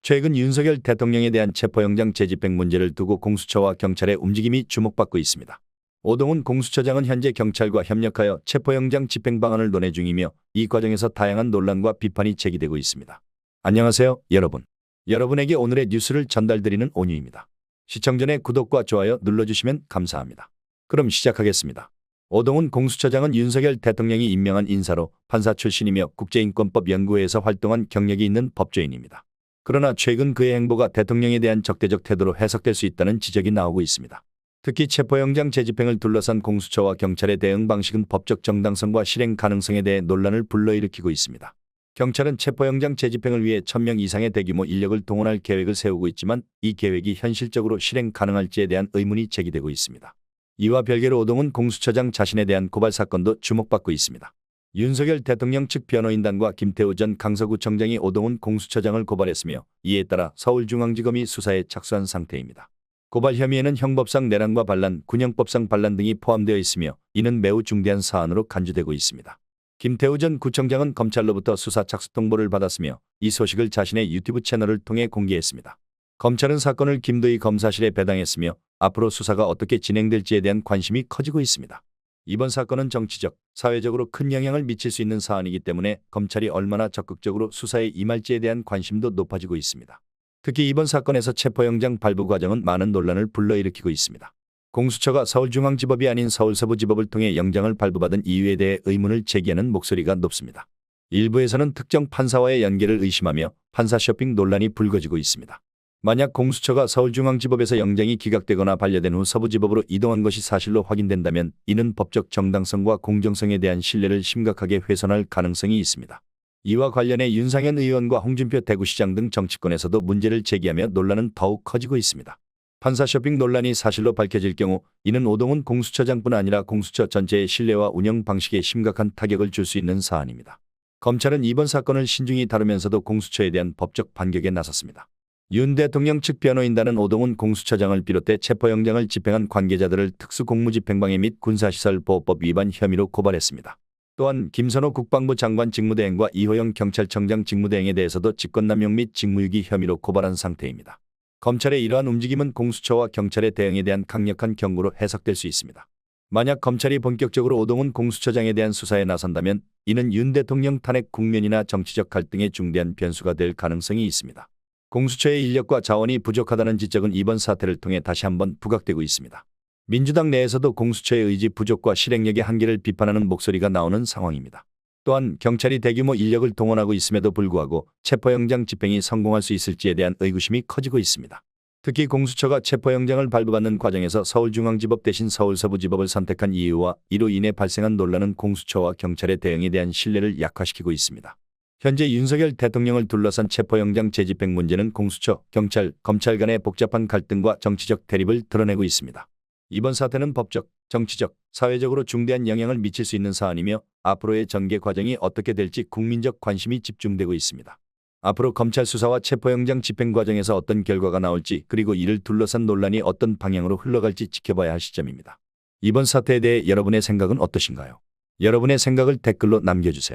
최근 윤석열 대통령에 대한 체포영장 재집행 문제를 두고 공수처와 경찰의 움직임이 주목받고 있습니다. 오동훈 공수처장은 현재 경찰과 협력하여 체포영장 집행 방안을 논의 중이며 이 과정에서 다양한 논란과 비판이 제기되고 있습니다. 안녕하세요, 여러분. 여러분에게 오늘의 뉴스를 전달드리는 온유입니다. 시청 전에 구독과 좋아요 눌러주시면 감사합니다. 그럼 시작하겠습니다. 오동훈 공수처장은 윤석열 대통령이 임명한 인사로 판사 출신이며 국제인권법 연구회에서 활동한 경력이 있는 법조인입니다. 그러나 최근 그의 행보가 대통령에 대한 적대적 태도로 해석될 수 있다는 지적이 나오고 있습니다. 특히 체포영장 재집행을 둘러싼 공수처와 경찰의 대응 방식은 법적 정당성과 실행 가능성에 대해 논란을 불러일으키고 있습니다. 경찰은 체포영장 재집행을 위해 1000명 이상의 대규모 인력을 동원할 계획을 세우고 있지만 이 계획이 현실적으로 실행 가능할지에 대한 의문이 제기되고 있습니다. 이와 별개로 오동훈 공수처장 자신에 대한 고발 사건도 주목받고 있습니다. 윤석열 대통령 측 변호인단과 김태우 전 강서구청장이 오동훈 공수처장을 고발했으며 이에 따라 서울중앙지검이 수사에 착수한 상태입니다. 고발 혐의에는 형법상 내란과 반란, 군형법상 반란 등이 포함되어 있으며 이는 매우 중대한 사안으로 간주되고 있습니다. 김태우 전 구청장은 검찰로부터 수사 착수 통보를 받았으며 이 소식을 자신의 유튜브 채널을 통해 공개했습니다. 검찰은 사건을 김도희 검사실에 배당했으며 앞으로 수사가 어떻게 진행될지에 대한 관심이 커지고 있습니다. 이번 사건은 정치적, 사회적으로 큰 영향을 미칠 수 있는 사안이기 때문에 검찰이 얼마나 적극적으로 수사에 임할지에 대한 관심도 높아지고 있습니다. 특히 이번 사건에서 체포영장 발부 과정은 많은 논란을 불러일으키고 있습니다. 공수처가 서울중앙지법이 아닌 서울서부지법을 통해 영장을 발부받은 이유에 대해 의문을 제기하는 목소리가 높습니다. 일부에서는 특정 판사와의 연계를 의심하며 판사 쇼핑 논란이 불거지고 있습니다. 만약 공수처가 서울중앙지법에서 영장이 기각되거나 반려된 후 서부지법으로 이동한 것이 사실로 확인된다면 이는 법적 정당성과 공정성에 대한 신뢰를 심각하게 훼손할 가능성이 있습니다. 이와 관련해 윤상현 의원과 홍준표 대구시장 등 정치권에서도 문제를 제기하며 논란은 더욱 커지고 있습니다. 판사 쇼핑 논란이 사실로 밝혀질 경우 이는 오동훈 공수처장뿐 아니라 공수처 전체의 신뢰와 운영 방식에 심각한 타격을 줄 수 있는 사안입니다. 검찰은 이번 사건을 신중히 다루면서도 공수처에 대한 법적 반격에 나섰습니다. 윤 대통령 측 변호인단은 오동훈 공수처장을 비롯해 체포영장을 집행한 관계자들을 특수공무집행방해 및 군사시설보호법 위반 혐의로 고발했습니다. 또한 김선호 국방부 장관 직무대행과 이호영 경찰청장 직무대행에 대해서도 직권남용 및 직무유기 혐의로 고발한 상태입니다. 검찰의 이러한 움직임은 공수처와 경찰의 대응에 대한 강력한 경고로 해석될 수 있습니다. 만약 검찰이 본격적으로 오동훈 공수처장에 대한 수사에 나선다면 이는 윤 대통령 탄핵 국면이나 정치적 갈등의 중대한 변수가 될 가능성이 있습니다. 공수처의 인력과 자원이 부족하다는 지적은 이번 사태를 통해 다시 한번 부각되고 있습니다. 민주당 내에서도 공수처의 의지 부족과 실행력의 한계를 비판하는 목소리가 나오는 상황입니다. 또한 경찰이 대규모 인력을 동원하고 있음에도 불구하고 체포영장 집행이 성공할 수 있을지에 대한 의구심이 커지고 있습니다. 특히 공수처가 체포영장을 발부받는 과정에서 서울중앙지법 대신 서울서부지법을 선택한 이유와 이로 인해 발생한 논란은 공수처와 경찰의 대응에 대한 신뢰를 약화시키고 있습니다. 현재 윤석열 대통령을 둘러싼 체포영장 재집행 문제는 공수처, 경찰, 검찰 간의 복잡한 갈등과 정치적 대립을 드러내고 있습니다. 이번 사태는 법적, 정치적, 사회적으로 중대한 영향을 미칠 수 있는 사안이며 앞으로의 전개 과정이 어떻게 될지 국민적 관심이 집중되고 있습니다. 앞으로 검찰 수사와 체포영장 집행 과정에서 어떤 결과가 나올지 그리고 이를 둘러싼 논란이 어떤 방향으로 흘러갈지 지켜봐야 할 시점입니다. 이번 사태에 대해 여러분의 생각은 어떠신가요? 여러분의 생각을 댓글로 남겨주세요.